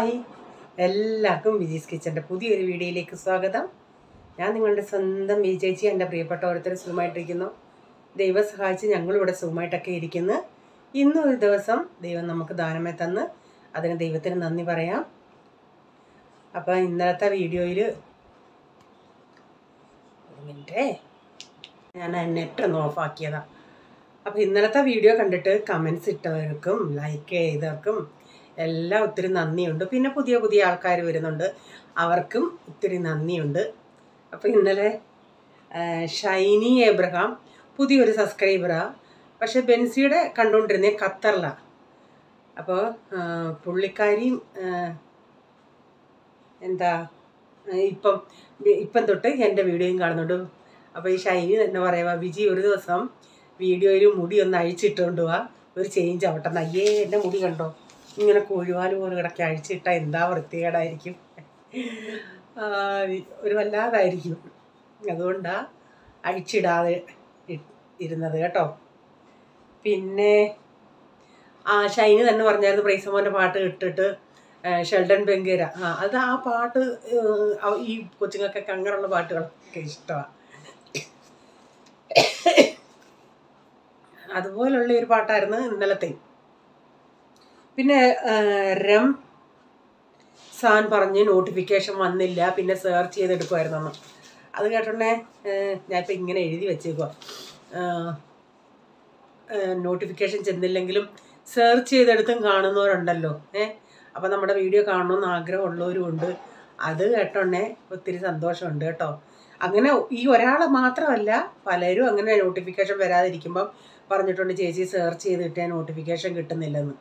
Hi, എല്ലാവർക്കും വിജീസ് കിച്ചൻ്റെ പുതിയൊരു വീഡിയോയിലേക്ക് സ്വാഗതം. ഞാൻ നിങ്ങളുടെ സ്വന്തം വിജയിച്ച് എൻ്റെ പ്രിയപ്പെട്ട ഓരോരുത്തരും സുഖമായിട്ടിരിക്കുന്നു. ദൈവം സഹായിച്ച് ഞങ്ങളിവിടെ സുഖമായിട്ടൊക്കെ ഇരിക്കുന്നു. ഇന്നും ഒരു ദിവസം ദൈവം നമുക്ക് ദാനമേ തന്ന് അതിന് ദൈവത്തിന് നന്ദി പറയാം. അപ്പോൾ ഇന്നലത്തെ വീഡിയോയിൽ ഞാൻ നെറ്റൊന്ന് ഓഫാക്കിയതാണ്. അപ്പോൾ ഇന്നലത്തെ വീഡിയോ കണ്ടിട്ട് കമൻസ് ഇട്ടവർക്കും ലൈക്ക് ചെയ്തവർക്കും എല്ലാം ഒത്തിരി നന്ദിയുണ്ട്. പിന്നെ പുതിയ പുതിയ ആൾക്കാർ വരുന്നുണ്ട്, അവർക്കും ഒത്തിരി നന്ദിയുണ്ട്. അപ്പോൾ ഇന്നലെ ഷൈനി എബ്രഹാം പുതിയൊരു സബ്സ്ക്രൈബറാണ്. പക്ഷേ ബെൻസിയുടെ കണ്ടുകൊണ്ടിരുന്നത് ഖത്തറിലാണ്. അപ്പോൾ പുള്ളിക്കാരിയും ഇപ്പം തൊട്ട് എൻ്റെ വീഡിയോയും കാണുന്നുണ്ട്. അപ്പോൾ ഈ ഷൈനി തന്നെ പറയുക, വിജി ഒരു ദിവസം വീഡിയോയിൽ മുടി ഒന്ന് അഴിച്ചിട്ടുകൊണ്ട് പോവാ, ഒരു ചേഞ്ച് ആവട്ടെ. അയ്യേ, എൻ്റെ മുടി കണ്ടോ, ഇങ്ങനെ കോഴിവാല് പോലെ കിടക്കി അഴിച്ചിട്ടാൽ എന്താ വൃത്തികേടായിരിക്കും, ഒരു വല്ലാതായിരിക്കും. അതുകൊണ്ടാണ് അഴിച്ചിടാതെ ഇരുന്നത് കേട്ടോ. പിന്നെ ഷൈനി തന്നെ പറഞ്ഞായിരുന്നു പ്രൈസമോൻ്റെ പാട്ട് ഇട്ടിട്ട് ഷെൽഡൻ ബെങ്കേര. അത് ആ പാട്ട് ഈ കൊച്ചുങ്ങൾക്കൊക്കെ അങ്ങനെയുള്ള പാട്ടുകളൊക്കെ ഇഷ്ടമാണ്. അതുപോലുള്ള ഒരു പാട്ടായിരുന്നു ഇന്നലത്തെ. പിന്നെ രം സാൻ പറഞ്ഞ് നോട്ടിഫിക്കേഷൻ വന്നില്ല, പിന്നെ സെർച്ച് ചെയ്തെടുക്കുമായിരുന്നു. അത് കേട്ടോണ്ടേ ഞാനിപ്പോൾ ഇങ്ങനെ എഴുതി വെച്ചേക്കുക, നോട്ടിഫിക്കേഷൻ ചെന്നില്ലെങ്കിലും സെർച്ച് ചെയ്തെടുത്തും കാണുന്നവരുണ്ടല്ലോ. അപ്പോൾ നമ്മുടെ വീഡിയോ കാണണമെന്ന് ആഗ്രഹമുള്ളവരും ഉണ്ട്. അത് കേട്ടോണ്ടേ ഒത്തിരി സന്തോഷമുണ്ട് കേട്ടോ. അങ്ങനെ ഈ ഒരാൾ മാത്രമല്ല, പലരും അങ്ങനെ നോട്ടിഫിക്കേഷൻ വരാതിരിക്കുമ്പം പറഞ്ഞിട്ടുണ്ട്, ചേച്ചി സെർച്ച് ചെയ്ത് കിട്ടിയാൽ നോട്ടിഫിക്കേഷൻ കിട്ടുന്നില്ലെന്ന്.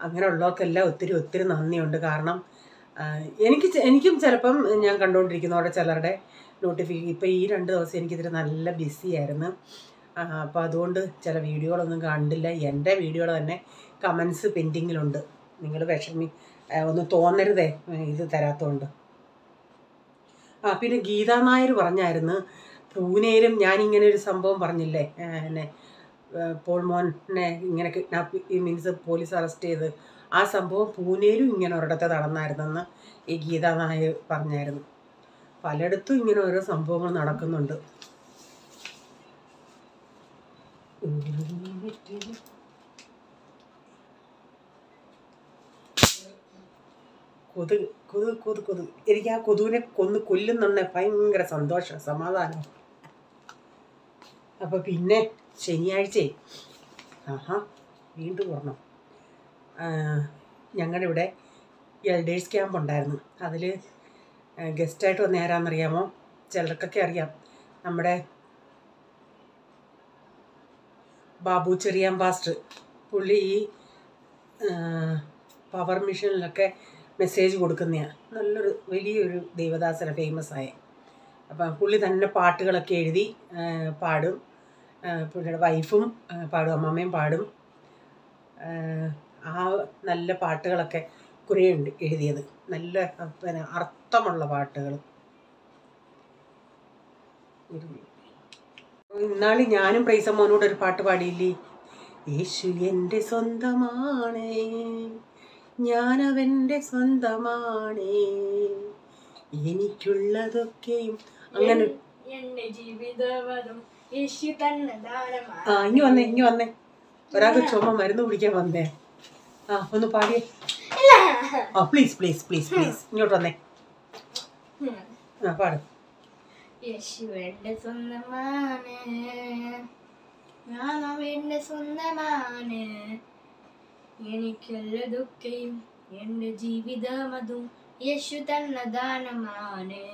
അങ്ങനെയുള്ളവർക്കെല്ലാം ഒത്തിരി ഒത്തിരി നന്ദിയുണ്ട്. കാരണം എനിക്കും ചിലപ്പം ഞാൻ കണ്ടുകൊണ്ടിരിക്കുന്നവരുടെ ചിലരുടെ ഇപ്പോൾ ഈ 2 ദിവസം എനിക്കിതിൽ നല്ല ബിസി ആയിരുന്നു. അപ്പോൾ അതുകൊണ്ട് ചില വീഡിയോകളൊന്നും കണ്ടില്ല. എൻ്റെ വീഡിയോകൾ തന്നെ കമൻസ് പെൻഡിങ്ങിലുണ്ട്. നിങ്ങൾ ഒന്ന് തോന്നരുതേ ഇത് തരാത്തതുകൊണ്ട്. പിന്നെ ഗീതാ നായർ പറഞ്ഞായിരുന്നു, പൂനെയിലും ഞാനിങ്ങനെ ഒരു സംഭവം പറഞ്ഞില്ലേ, എന്നെ പോൾമോനെ ഇങ്ങനെ കിഡ്നാപ്പ് മീൻസ് പോലീസ് അറസ്റ്റ് ചെയ്ത്, ആ സംഭവം പൂനെയിലും ഇങ്ങനെ ഒരിടത്ത് നടന്നായിരുന്നെന്ന് ഈ ഗീതാ നായർ പറഞ്ഞായിരുന്നു. പലയിടത്തും ഇങ്ങനെ ഓരോ സംഭവങ്ങൾ നടക്കുന്നുണ്ട്. കൊതു എനിക്ക് ആ കൊതുവിനെ കൊല്ലുന്നുണ്ടെ ഭയങ്കര സന്തോഷം, സമാധാനം. അപ്പോൾ പിന്നെ ശനിയാഴ്ച വീണ്ടും ഓർണം, ഞങ്ങളുടെ ഇവിടെ എൽഡേഴ്സ് ക്യാമ്പ് ഉണ്ടായിരുന്നു. അതിൽ ഗസ്റ്റായിട്ട് വന്ന ആരാന്നറിയാമോ? ചിലർക്കൊക്കെ അറിയാം, നമ്മുടെ ബാബു ചെറിയാൻ പാസ്റ്റർ. പുള്ളി ഈ പവർ മിഷനിലൊക്കെ മെസ്സേജ് കൊടുക്കുന്നതാണ്. നല്ലൊരു വലിയൊരു ദൈവദാസന, ഫേമസ് ആയ. അപ്പം പുള്ളി തന്നെ പാട്ടുകളൊക്കെ എഴുതി പാടും. പുള്ളിയുടെ വൈഫും പാടും, അമ്മമ്മയും പാടും. ആ നല്ല പാട്ടുകളൊക്കെ കുറേ ഉണ്ട് എഴുതിയത്, നല്ല പിന്നെ അർത്ഥമുള്ള പാട്ടുകൾ. ഇന്നാളി ഞാനും പ്രൈസമ്മോനോട് ഒരു പാട്ട് പാടിയില്ലേ, യേശു എൻ്റെ സ്വന്തമാണേ, ഞാനവൻ്റെ സ്വന്തമാണേ, എനിക്കുള്ളതൊക്കെയും. അങ്ങനെ ഇനി വന്നേ ഒരാൾക്ക് ചുമ മരുന്ന് കുടിക്കാൻ വന്നേ. ഒന്ന് പാടിയേ. പ്ലീസ് ഇങ്ങോട്ട് വന്നേ. പാടും. യേശുവെന്റെ സ്വന്തമാണ്, ഞാൻ അവന്റെ സ്വന്തമാണ്, എനിക്കുള്ളതൊക്കെയും എന്റെ ജീവിതം അതും യേശു തന്ന ദാനമാണ്,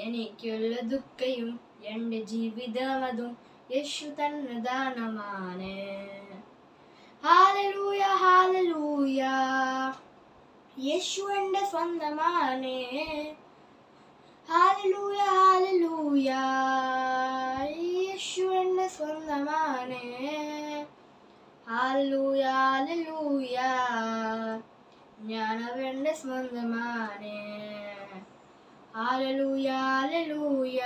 എനിക്കുള്ളതൊക്കെയും എന്റെ ജീവിതം അതും യേശു തന്ന ദാനമാണ്. ഹല്ലേലൂയ ഹല്ലേലൂയ, യേശു എന്റെ സ്വന്തമാണ്. ഹല്ലേലൂയ ഹല്ലേലൂയ, യേശു എന്റെ സ്വന്തമാണ്. ഹല്ലേലൂയ ഹല്ലേലൂയ, ഞാൻ അവന്റെ സ്വന്തമാണ്. ഹല്ലേലൂയ ഹല്ലേലൂയ,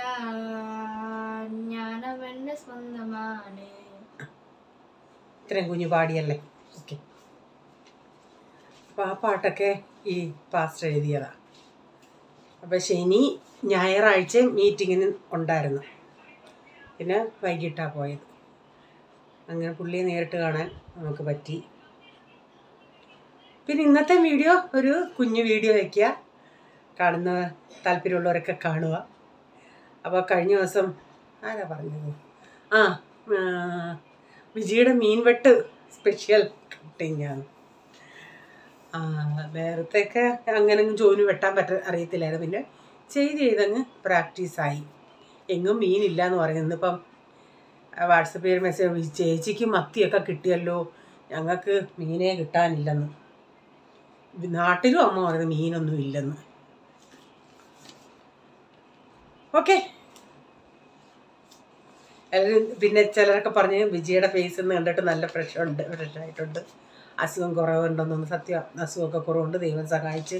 ഞാൻ അവന്റെ സ്വന്തമാണ്. ഇത്രയും കുഞ്ഞു പാടിയല്ലേ. ഓക്കെ. അപ്പോൾ ആ പാട്ടൊക്കെ ഈ പാസ്റ്റർ എഴുതിയതാണ്. അപ്പോൾ ശനി ഞായറാഴ്ച മീറ്റിങ്ങിന് ഉണ്ടായിരുന്നു, പിന്നെ വൈകിട്ടാണ് പോയത്. അങ്ങനെ പുള്ളിയെ നേരിട്ട് കാണാൻ നമുക്ക് പറ്റി. പിന്നെ ഇന്നത്തെ വീഡിയോ ഒരു കുഞ്ഞു വീഡിയോ വയ്ക്കുക, കാണുന്ന താല്പര്യമുള്ളവരൊക്കെ കാണുക. അപ്പോൾ കഴിഞ്ഞ ദിവസം ആരാ പറഞ്ഞത്, വിജിയുടെ മീൻവെട്ട് സ്പെഷ്യൽ കട്ടിങ്ങാണ്. നേരത്തെയൊക്കെ അങ്ങനെ ജോലി വെട്ടാൻ അറിയത്തില്ലായിരുന്നു, പിന്നെ ചെയ്തങ്ങ് പ്രാക്ടീസായി. എങ്ങും മീനില്ല എന്ന് പറയുന്നത്. ഇപ്പം വാട്സപ്പിൽ മെസ്സേജ്, ചേച്ചിക്ക് മത്തിയൊക്കെ കിട്ടിയല്ലോ, ഞങ്ങൾക്ക് മീനേ കിട്ടാനില്ലെന്ന്. നാട്ടിലും അമ്മ പറയുന്നത് മീനൊന്നും ഇല്ലെന്ന്. ഓക്കെ. പിന്നെ ചിലരൊക്കെ പറഞ്ഞ് വിജയുടെ ഫേസ് ഒന്ന് കണ്ടിട്ട് നല്ല ഫ്രഷായിട്ടുണ്ട്, അസുഖം കുറവുണ്ടെന്നൊന്ന്. സത്യം, അസുഖമൊക്കെ കുറവുണ്ട്, ദൈവം സഹായിച്ച്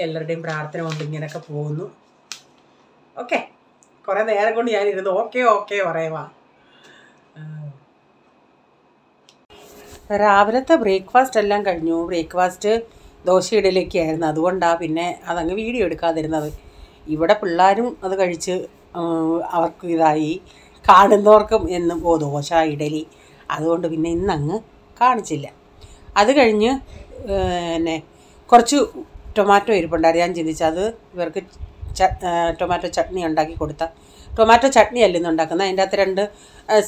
എല്ലാവരുടെയും പ്രാർത്ഥന കൊണ്ട് ഇങ്ങനെയൊക്കെ പോകുന്നു. ഓക്കെ. കുറേ നേരം കൊണ്ട് ഞാനിരുന്നു ഓക്കെ പറയുവാ. രാവിലത്തെ ബ്രേക്ക്ഫാസ്റ്റ് എല്ലാം കഴിഞ്ഞു. ബ്രേക്ക്ഫാസ്റ്റ് ദോശ ഇഡലിയൊക്കെ ആയിരുന്നു, അതുകൊണ്ടാണ് പിന്നെ അതങ്ങ് വീഡിയോ എടുക്കാതിരുന്നത്. ഇവിടെ പിള്ളേരും അത് കഴിച്ച് അവർക്ക് ഇതായി, കാണുന്നവർക്കും എന്നും ദോശ ഇഡലി, അതുകൊണ്ട് പിന്നെ ഇന്നങ്ങ് കാണിച്ചില്ല. അത് കഴിഞ്ഞ് പിന്നെ കുറച്ച് ടൊമാറ്റോ ഇരിപ്പുണ്ടായിരുന്നു. ഞാൻ ചിന്തിച്ചത് ഇവർക്ക് ടൊമാറ്റോ ചട്നി ഉണ്ടാക്കി കൊടുത്താൽ, ടൊമാറ്റോ ചട്നി അല്ല ഇന്ന് ഉണ്ടാക്കുന്നത്, അതിൻ്റെ അകത്ത് 2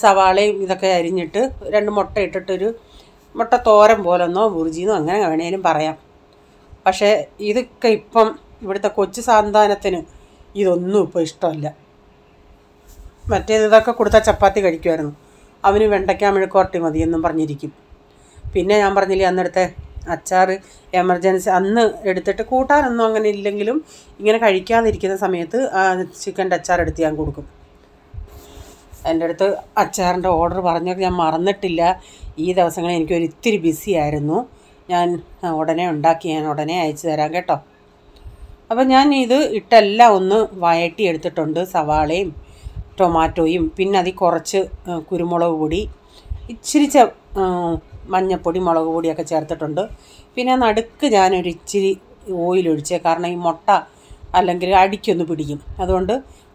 സവാളയും ഇതൊക്കെ അരിഞ്ഞിട്ട് 2 മുട്ട ഇട്ടിട്ടൊരു മുട്ട തോരൻ പോലെന്നോ ബുർജിന്നോ അങ്ങനെ വേണേലും പറയാം. പക്ഷേ ഇതൊക്കെ ഇപ്പം ഇവിടുത്തെ കൊച്ചു സാന്താനത്തിന് ഇതൊന്നും ഇപ്പോൾ ഇഷ്ടമല്ല. ഇതൊക്കെ കൊടുത്താൽ ചപ്പാത്തി കഴിക്കുമായിരുന്നു, അവന് വെണ്ടയ്ക്ക മെഴുക്കുവരട്ടി മതിയെന്നും പറഞ്ഞിരിക്കും. പിന്നെ ഞാൻ പറഞ്ഞില്ലേ അന്നെടുത്തെ അച്ചാർ എമർജൻസി അന്ന് എടുത്തിട്ട്, കൂട്ടാനൊന്നും അങ്ങനെ ഇല്ലെങ്കിലും ഇങ്ങനെ കഴിക്കാതിരിക്കുന്ന സമയത്ത് ചിക്കൻ്റെ അച്ചാർ എടുത്ത് ഞാൻ കൊടുക്കും. എൻ്റെ അടുത്ത് അച്ചാറിൻ്റെ ഓർഡർ പറഞ്ഞൊക്കെ ഞാൻ മറന്നിട്ടില്ല. ഈ ദിവസങ്ങളിൽ എനിക്കൊരു ഇത്തിരി ബിസി ആയിരുന്നു. ഞാൻ ഉടനെ ഉണ്ടാക്കി, ഞാൻ ഉടനെ അയച്ചു തരാം കേട്ടോ. അപ്പം ഞാൻ ഇത് ഇട്ടെല്ലാം ഒന്ന് വഴറ്റി എടുത്തിട്ടുണ്ട്, സവാളയും ടൊമാറ്റോയും, പിന്നെ അതിൽ കുറച്ച് കുരുമുളക് പൊടി, ഇച്ചിരി മഞ്ഞൾപ്പൊടി, മുളക് പൊടിയൊക്കെ ചേർത്തിട്ടുണ്ട്. പിന്നെ നടുക്ക് ഞാനൊരു ഇച്ചിരി ഓയിലൊഴിച്ചേ, കാരണം ഈ മുട്ട അല്ലെങ്കിൽ അടിക്കൊന്ന് പിടിക്കും, അതുകൊണ്ട്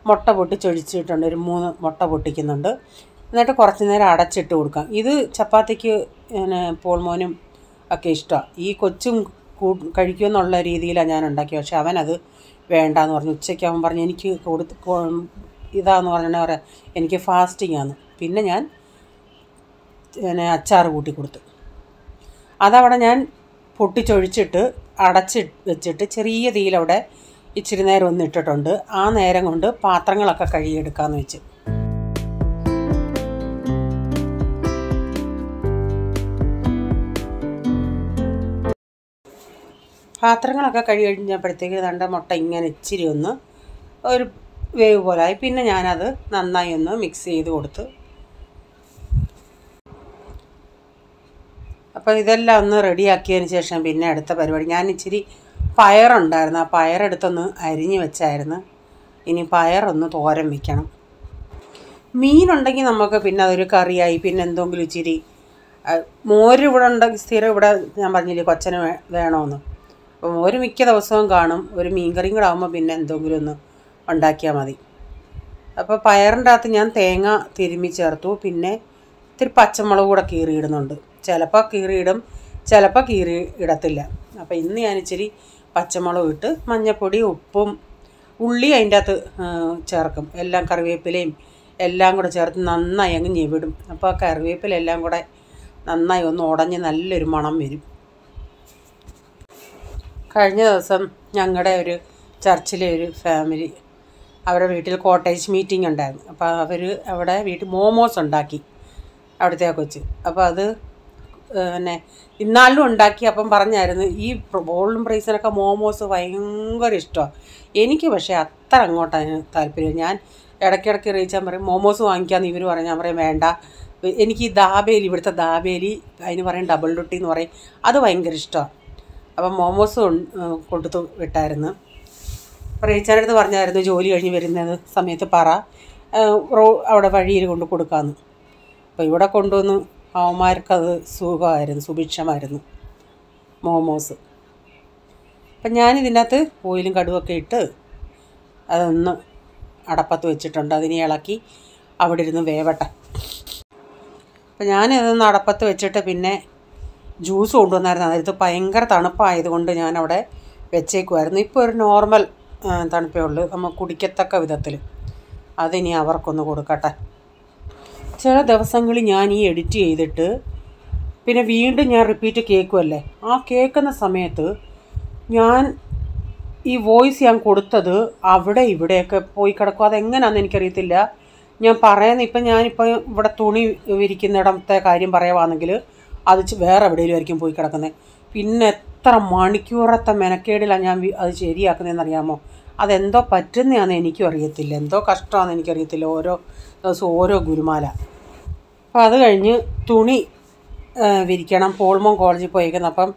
മുട്ട പൊട്ടിച്ചൊഴിച്ചിട്ടുണ്ട്. ഒരു 3 മുട്ട പൊട്ടിക്കുന്നുണ്ട്. എന്നിട്ട് കുറച്ച് നേരം അടച്ചിട്ട് കൊടുക്കാം. ഇത് ചപ്പാത്തിക്ക് പിന്നെ പോൾമോനും ഒക്കെ ഇഷ്ടമാണ്. ഈ കൊച്ചും കഴിക്കുമെന്നുള്ള രീതിയിലാണ് ഞാൻ ഉണ്ടാക്കിയത്. പക്ഷെ അവനത് വേണ്ടാന്ന് പറഞ്ഞു. ഉച്ചയ്ക്ക് അവൻ പറഞ്ഞു എനിക്ക് ഇതാന്ന് പറഞ്ഞാൽ എനിക്ക് ഫാസ്റ്റിംഗ് ആണ്. പിന്നെ ഞാൻ അച്ചാർ കൂട്ടി കൊടുത്തു. അതവിടെ ഞാൻ പൊട്ടിച്ചൊഴിച്ചിട്ട് അടച്ച് വെച്ചിട്ട് ചെറിയ തീയിലവിടെ ഇച്ചിരി നേരം ഒന്ന് ഇട്ടിട്ടുണ്ട്. ആ നേരം കൊണ്ട് പാത്രങ്ങളൊക്കെ കഴുകിയെടുക്കാമെന്ന് വെച്ച്. പാത്രങ്ങളൊക്കെ കഴുകി കഴിഞ്ഞപ്പോഴത്തേക്ക് രണ്ട് മുട്ട ഇങ്ങനെ ഇച്ചിരി ഒന്ന് ഒരു വേവ് പോലായി. പിന്നെ ഞാനത് നന്നായി ഒന്ന് മിക്സ് ചെയ്ത് കൊടുത്ത്. അപ്പോൾ ഇതെല്ലാം ഒന്ന് റെഡിയാക്കിയതിന് ശേഷം പിന്നെ അടുത്ത പരിപാടി, ഞാൻ ഇച്ചിരി പയറുണ്ടായിരുന്നു, ആ പയറെടുത്തൊന്ന് അരിഞ്ഞ് വെച്ചായിരുന്നു. ഇനി പയറൊന്ന് തോരൻ വയ്ക്കണം. മീനുണ്ടെങ്കിൽ നമുക്ക് പിന്നെ അതൊരു കറിയായി. പിന്നെ എന്തെങ്കിലും ഇച്ചിരി മോര് ഇവിടെ ഉണ്ടെങ്കിൽ സ്ഥിരം ഇവിടെ ഞാൻ പറഞ്ഞില്ലേ കൊച്ചന് വേണമെന്ന്, അപ്പോൾ മോര് മിക്ക ദിവസവും കാണും. ഒരു മീൻകറിയും കൂടെ ആകുമ്പോൾ പിന്നെ എന്തെങ്കിലും ഒന്ന് ഉണ്ടാക്കിയാൽ മതി. അപ്പോൾ പയറിൻ്റെ അകത്ത് ഞാൻ തേങ്ങ തിരുമ്മി ചേർത്തു. പിന്നെ ഇത്തിരി പച്ചമുളക് കൂടെ കീറിയിടുന്നുണ്ട്. ചിലപ്പോൾ കീറിയിടും, ചിലപ്പോൾ കീറി ഇടത്തില്ല. അപ്പോൾ ഇന്ന് ഞാൻ ഇച്ചിരി പച്ചമുളക് ഇട്ട് മഞ്ഞൾപ്പൊടി ഉപ്പും ഉള്ളി അതിൻ്റെ അകത്ത് ചേർക്കും. എല്ലാം കറിവേപ്പിലയും എല്ലാം കൂടെ ചേർത്ത് നന്നായി അങ്ങ് ഞെവിടും. അപ്പോൾ ആ കറിവേപ്പില എല്ലാം കൂടെ നന്നായി ഒന്ന് ഉടഞ്ഞ് നല്ലൊരു മണം വരും. കഴിഞ്ഞ ദിവസം ഞങ്ങളുടെ ഒരു ചർച്ചിലെ ഒരു ഫാമിലി അവരുടെ വീട്ടിൽ കോട്ടേജ് മീറ്റിംഗ് ഉണ്ടായിരുന്നു. അപ്പോൾ അവർ അവിടെ വീട്ടിൽ മോമോസ് ഉണ്ടാക്കി, അവിടുത്തെ ആ കൊച്ച്. അപ്പോൾ അത് പിന്നെ ഇന്നാളിലും ഉണ്ടാക്കി. അപ്പം പറഞ്ഞായിരുന്നു ഈ ഗോൾഡൻ പ്രൈസിനൊക്കെ മോമോസ് ഭയങ്കര ഇഷ്ടമാണ്. എനിക്ക് പക്ഷേ അത്ര അങ്ങോട്ടാണ് താല്പര്യം. ഞാൻ ഇടയ്ക്കിടയ്ക്ക് റീച്ചാൻ പറയും മോമോസ് വാങ്ങിക്കാമെന്ന് ഇവർ പറയും. ഞാൻ പറയും വേണ്ട, എനിക്ക് ഈ ദാബേലി, ഇവിടുത്തെ ദാബേലി അതിന് പറയും ഡബിൾ റൊട്ടി എന്ന് പറയും, അത് ഭയങ്കര ഇഷ്ടമാണ്. അപ്പം മോമോസ് കൊടുത്തു വിട്ടായിരുന്നു. റീച്ചാൻ്റെ അടുത്ത് പറഞ്ഞായിരുന്നു ജോലി കഴിഞ്ഞ് വരുന്നത് സമയത്ത് അവിടെ വഴിയിൽ കൊണ്ട് കൊടുക്കാമെന്ന്. അപ്പോൾ ഇവിടെ കൊണ്ടുവന്ന് അവന്മാർക്കത് സുഖമായിരുന്നു, സുഭിക്ഷമായിരുന്നു മോമോസ്. അപ്പം ഞാനിതിനകത്ത് ഓയിലും കടുവൊക്കെ ഇട്ട് അതൊന്ന് അടപ്പത്ത് വെച്ചിട്ടുണ്ട്. അതിനെ ഇളക്കി അവിടെ ഇരുന്ന് വേവട്ടെ. അപ്പം ഞാനിതൊന്ന് അടപ്പത്ത് വെച്ചിട്ട് പിന്നെ ജ്യൂസ് കൊണ്ടുവന്നായിരുന്നു. അതിനകത്ത് ഭയങ്കര തണുപ്പായതുകൊണ്ട് ഞാനവിടെ വെച്ചേക്കുമായിരുന്നു. ഇപ്പോൾ ഒരു നോർമൽ തണുപ്പേ ഉള്ളൂ, നമ്മൾ കുടിക്കത്തക്ക വിധത്തിൽ. അതിനി അവർക്കൊന്ന് കൊടുക്കട്ടെ. ചില ദിവസങ്ങളിൽ ഞാൻ ഈ എഡിറ്റ് ചെയ്തിട്ട് പിന്നെ വീണ്ടും ഞാൻ റിപ്പീറ്റ് കേൾക്കുമല്ലേ, ആ കേൾക്കുന്ന സമയത്ത് ഞാൻ ഈ വോയിസ് ഞാൻ കൊടുത്തത് അവിടെ ഇവിടെയൊക്കെ പോയി കിടക്കും. അതെങ്ങനെയാണെന്ന് എനിക്കറിയത്തില്ല. ഞാൻ പറയുന്നത് ഞാനിപ്പോൾ ഇവിടെ തുണി വിരിക്കുന്നിടത്തെ കാര്യം പറയുവാണെങ്കിൽ അത് വേറെ എവിടെയെങ്കിലും ആയിരിക്കും പോയി കിടക്കുന്നത്. പിന്നെ എത്ര മണിക്കൂറത്തെ മെനക്കേടിലാണ് ഞാൻ അത് ശരിയാക്കുന്നതെന്ന് അറിയാമോ? അതെന്തോ പറ്റുന്നതാണെന്ന് എനിക്കും അറിയത്തില്ല, എന്തോ കഷ്ടമാണെന്ന് എനിക്കറിയത്തില്ല. ഓരോ ദിവസവും ഓരോ ഗുരുമാല. അപ്പോൾ അത് കഴിഞ്ഞ് തുണി വിരിക്കണം. പോൾമോൻ കോളേജിൽ പോയിരിക്കുന്നു. അപ്പം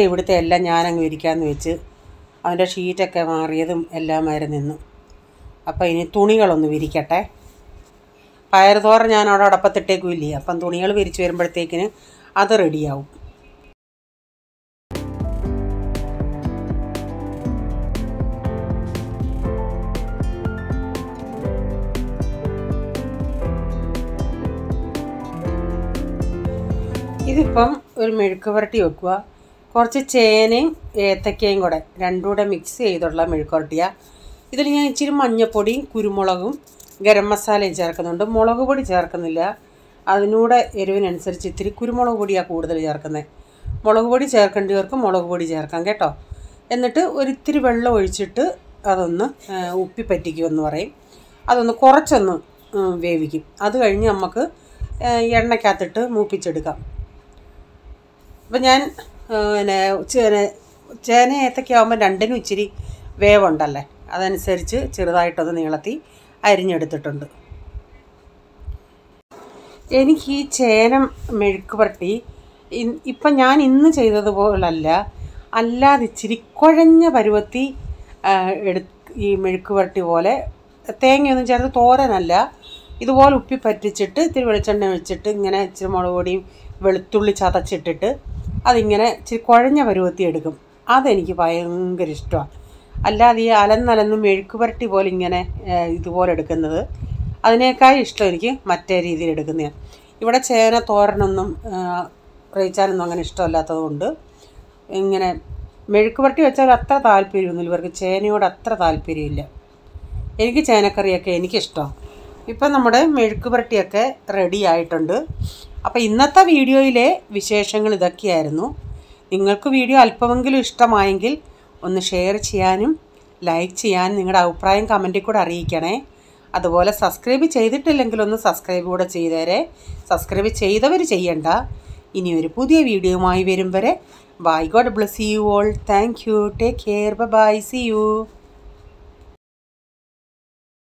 ഇവിടുത്തെ എല്ലാം ഞാനങ്ങ് വിരിക്കാമെന്ന് വെച്ച് അവൻ്റെ ഷീറ്റൊക്കെ മാറിയതും എല്ലാമായിരുന്നു നിന്നു. അപ്പോൾ ഇനി തുണികളൊന്ന് വിരിക്കട്ടെ. പയറുതോറ ഞാൻ അവിടെ അടപ്പത്തിട്ടേക്കുമില്ലേ, അപ്പം തുണികൾ വിരിച്ച് വരുമ്പോഴത്തേക്കിന് അത് റെഡിയാവും. ഇതിപ്പം ഒരു മെഴുക്ക് പുരട്ടി വെക്കുക. കുറച്ച് ചേനയും ഏത്തക്കയും കൂടെ രണ്ടും കൂടെ മിക്സ് ചെയ്തുള്ള മെഴുക്ക് പുരട്ടിയാണ്. ഇതിൽ ഞാൻ ഇച്ചിരി മഞ്ഞൾപ്പൊടിയും കുരുമുളകും ഗരം മസാലയും ചേർക്കുന്നുണ്ട്. മുളക് പൊടി ചേർക്കുന്നില്ല. അതിനൂടെ എരിവിനനുസരിച്ച് ഇത്തിരി കുരുമുളക് പൊടിയാണ് കൂടുതൽ ചേർക്കുന്നത്. മുളക് പൊടി ചേർക്കേണ്ടവർക്ക് മുളക് പൊടി ചേർക്കാം കേട്ടോ. എന്നിട്ട് ഒരിത്തിരി വെള്ളം ഒഴിച്ചിട്ട് അതൊന്ന് ഉപ്പി പറ്റിക്കുമെന്ന് പറയും. അതൊന്ന് കുറച്ചൊന്ന് വേവിക്കും. അത് കഴിഞ്ഞ് നമുക്ക് എണ്ണയ്ക്കകത്തിട്ട് മൂപ്പിച്ചെടുക്കാം. അപ്പം ഞാൻ ചേന ഏത്തക്ക ആകുമ്പോൾ രണ്ടിനും ഇച്ചിരി വേവുണ്ടല്ലേ, അതനുസരിച്ച് ചെറുതായിട്ടൊന്ന് നീളത്തി അരിഞ്ഞെടുത്തിട്ടുണ്ട്. എനിക്ക് ഈ ചേന മെഴുക്ക് പുരട്ടി ഇപ്പം ഞാൻ ഇന്ന് ചെയ്തതുപോലല്ല, അല്ലാതെ ഇച്ചിരി കുഴഞ്ഞ പരുവത്തി ഈ മെഴുക്ക് പുരട്ടി പോലെ തേങ്ങയൊന്നും ചേർത്ത് തോരനല്ല, ഇതുപോലെ ഉപ്പി പറ്റിച്ചിട്ട് ഇത്തിരി വെളിച്ചെണ്ണ ഒഴിച്ചിട്ട് ഇങ്ങനെ ഇച്ചിരി മുളക് പൊടിയും വെളുത്തുള്ളി ചതച്ചിട്ടിട്ട് അതിങ്ങനെ ഇച്ചിരി കുഴഞ്ഞ പരുവത്തി എടുക്കും. അതെനിക്ക് ഭയങ്കര ഇഷ്ടമാണ്. അല്ലാതെ ഈ അലന്നലന്ന് മെഴുക്ക് പുരട്ടി പോലെ ഇങ്ങനെ ഇതുപോലെ എടുക്കുന്നത് അതിനേക്കാൾ ഇഷ്ടം എനിക്ക് മറ്റേ രീതിയിൽ എടുക്കുന്നതാണ്. ഇവിടെ ചേന തോരനൊന്നും റേച്ചാനൊന്നും അങ്ങനെ ഇഷ്ടമല്ലാത്തത് കൊണ്ട് ഇങ്ങനെ മെഴുക്ക് പുരട്ടി വെച്ചാൽ അത്ര താല്പര്യമൊന്നുമില്ല. ഇവർക്ക് ചേനയോട് അത്ര താല്പര്യമില്ല. എനിക്ക് ചേനക്കറിയൊക്കെ എനിക്കിഷ്ടമാണ്. ഇപ്പം നമ്മുടെ മെഴുക്ക് പുരട്ടിയൊക്കെ റെഡി ആയിട്ടുണ്ട്. അപ്പോൾ ഇന്നത്തെ വീഡിയോയിലെ വിശേഷങ്ങൾ ഇതൊക്കെയായിരുന്നു. നിങ്ങൾക്ക് വീഡിയോ അല്പമെങ്കിലും ഇഷ്ടമായെങ്കിൽ ഒന്ന് ഷെയർ ചെയ്യാനും ലൈക്ക് ചെയ്യാനും നിങ്ങളുടെ അഭിപ്രായം കമൻറ്റിൽ കൂടെ അറിയിക്കണേ. അതുപോലെ സബ്സ്ക്രൈബ് ചെയ്തിട്ടില്ലെങ്കിൽ ഒന്ന് സബ്സ്ക്രൈബ് കൂടെ ചെയ്തേരെ. സബ്സ്ക്രൈബ് ചെയ്തവർ ചെയ്യണ്ട. ഇനി ഒരു പുതിയ വീഡിയോയുമായി വരും വരെ bye. God bless you all. Thank you. Take care. Bye. See U.